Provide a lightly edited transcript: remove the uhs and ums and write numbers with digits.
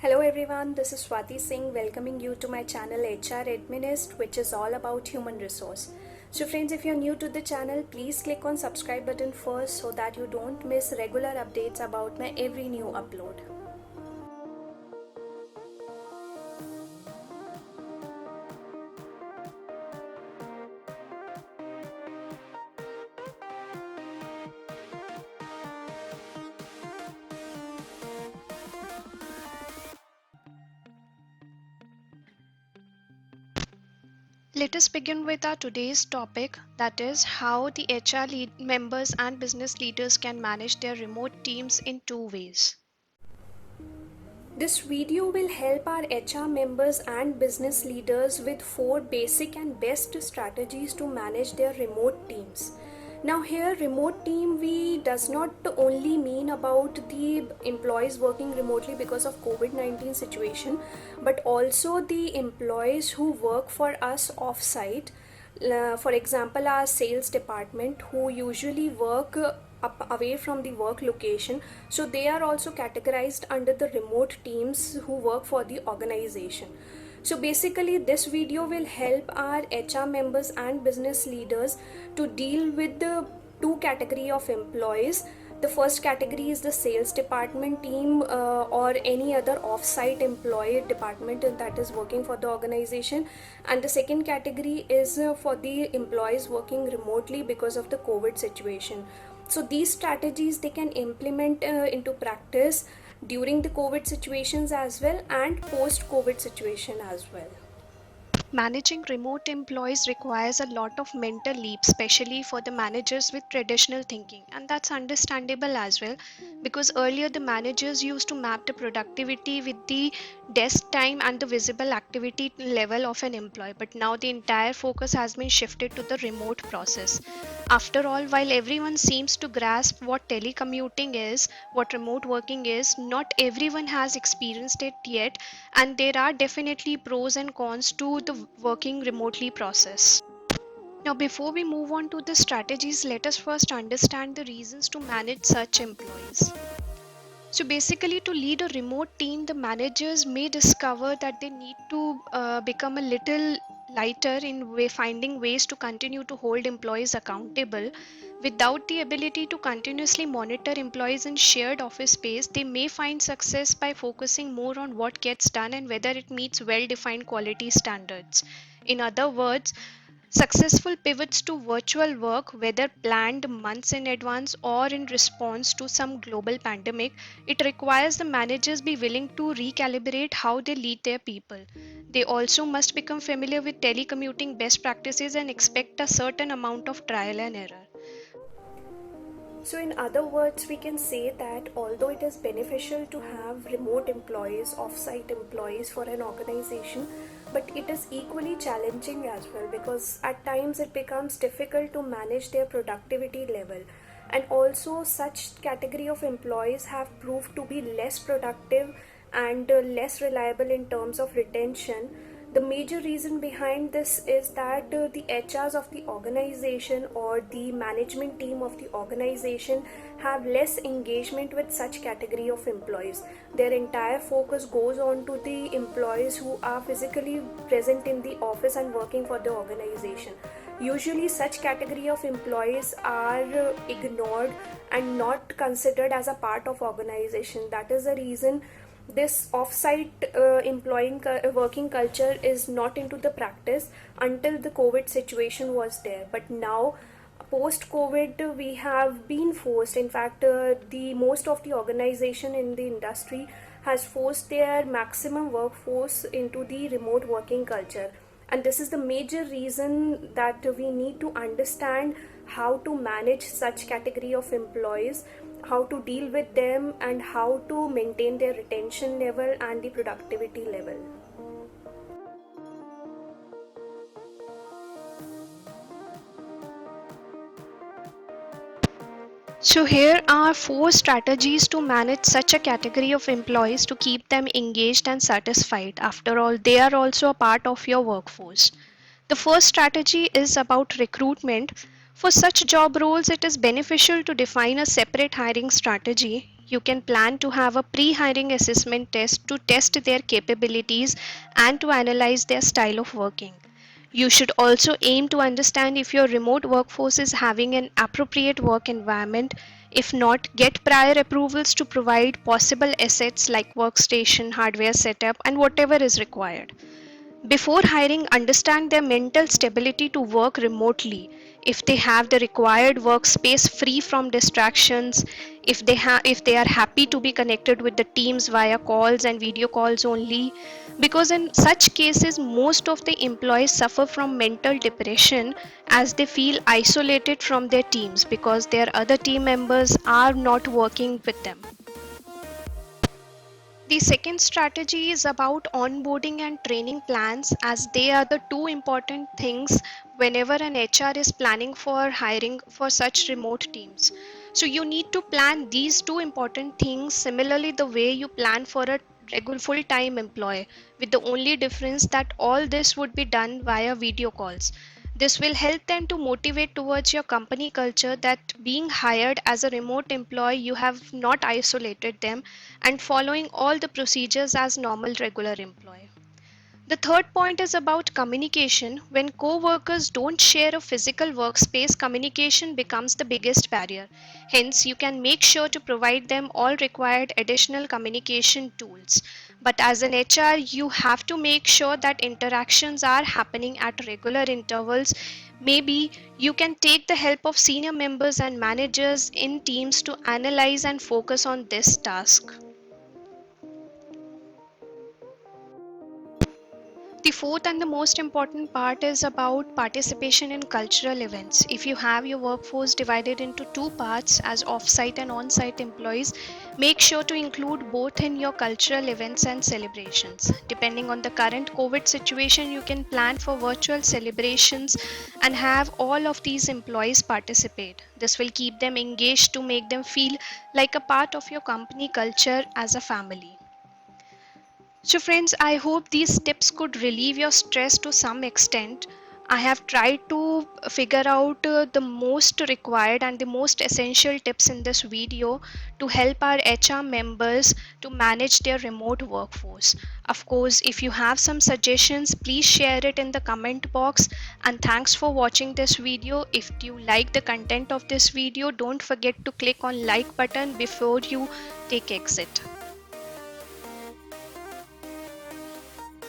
Hello everyone, this is Swati Singh welcoming you to my channel HR Administ, which is all about human resource. So friends, if you're new to the channel, please click on subscribe button first so that you don't miss regular updates about my every new upload. Let us begin with our today's topic, that is how the members and business leaders can manage their remote teams in two ways. This video will help our HR members and business leaders with 4 basic and best strategies to manage their remote teams. Now here remote team we does not only mean about the employees working remotely because of COVID-19 situation, but also the employees who work for us off site. For example, our sales department who usually work up away from the work location, so they are also categorized under the remote teams who work for the organization. So basically this video will help our HR members and business leaders to deal with the two category of employees. The first category is the sales department team or any other off-site employee department that is working for the organization, and the second category is for the employees working remotely because of the COVID situation. So these strategies they can implement into practice during the COVID situations as well and post COVID situation as well. Managing remote employees requires a lot of mental leap, especially for the managers with traditional thinking, and that's understandable as well because earlier the managers used to map the productivity with the desk time and the visible activity level of an employee, but now the entire focus has been shifted to the remote process. After all, while everyone seems to grasp what telecommuting is, what remote working is, not everyone has experienced it yet, and there are definitely pros and cons to the working remotely process. Now, before we move on to the strategies, let us first understand the reasons to manage such employees. So basically, to lead a remote team, the managers may discover that they need to become a little lighter in finding ways to continue to hold employees accountable. Without the ability to continuously monitor employees in shared office space, they may find success by focusing more on what gets done and whether it meets well defined quality standards. In other words, successful pivots to virtual work, whether planned months in advance or in response to some global pandemic, it requires the managers be willing to recalibrate how they lead their people. They also must become familiar with telecommuting best practices and expect a certain amount of trial and error. So, in other words, we can say that although it is beneficial to have remote employees, off site employees for an organization, but it is equally challenging as well because at times it becomes difficult to manage their productivity level. And also, such category of employees have proved to be less productive and less reliable in terms of retention. The major reason behind this is that the HRs of the organization or the management team of the organization have less engagement with such category of employees. Their entire focus goes on to the employees who are physically present in the office and working for the organization. Usually such category of employees are ignored and not considered as a part of organization. That is the reason this off-site working culture is not into the practice until the COVID situation was there. But now, post COVID, we have been forced. In fact, the most of the organization in the industry has forced their maximum workforce into the remote working culture, and this is the major reason that we need to understand how to manage such category of employees, how to deal with them, and how to maintain their retention level and the productivity level. So, here are four strategies to manage such a category of employees to keep them engaged and satisfied. After all, they are also a part of your workforce. The first strategy is about recruitment. For such job roles, it is beneficial to define a separate hiring strategy. You can plan to have a pre-hiring assessment test to test their capabilities and to analyze their style of working. You should also aim to understand if your remote workforce is having an appropriate work environment. If not, get prior approvals to provide possible assets like workstation, hardware setup, and whatever is required. Before hiring, understand their mental stability to work remotely. If they have the required workspace free from distractions, if they are happy to be connected with the teams via calls and video calls only, because in such cases most of the employees suffer from mental depression as they feel isolated from their teams because their other team members are not working with them. The second strategy is about onboarding and training plans, as they are the two important things whenever an HR is planning for hiring for such remote teams. So you need to plan these two important things similarly the way you plan for a regular full-time employee, with the only difference that all this would be done via video calls. This will help them to motivate towards your company culture, that being hired as a remote employee, you have not isolated them and following all the procedures as normal regular employee. The third point is about communication. When co-workers don't share a physical workspace, communication becomes the biggest barrier. Hence, you can make sure to provide them all required additional communication tools. But as an HR, you have to make sure that interactions are happening at regular intervals. Maybe you can take the help of senior members and managers in teams to analyze and focus on this task. The fourth and the most important part is about participation in cultural events. If you have your workforce divided into two parts as off-site and on-site employees, make sure to include both in your cultural events and celebrations. Depending on the current COVID situation, you can plan for virtual celebrations and have all of these employees participate. This will keep them engaged to make them feel like a part of your company culture as a family. So, friends, I hope these tips could relieve your stress to some extent. I have tried to figure out the most required and the most essential tips in this video to help our HR members to manage their remote workforce. Of course, if you have some suggestions, please share it in the comment box. And thanks for watching this video. If you like the content of this video, don't forget to click on like button before you take exit.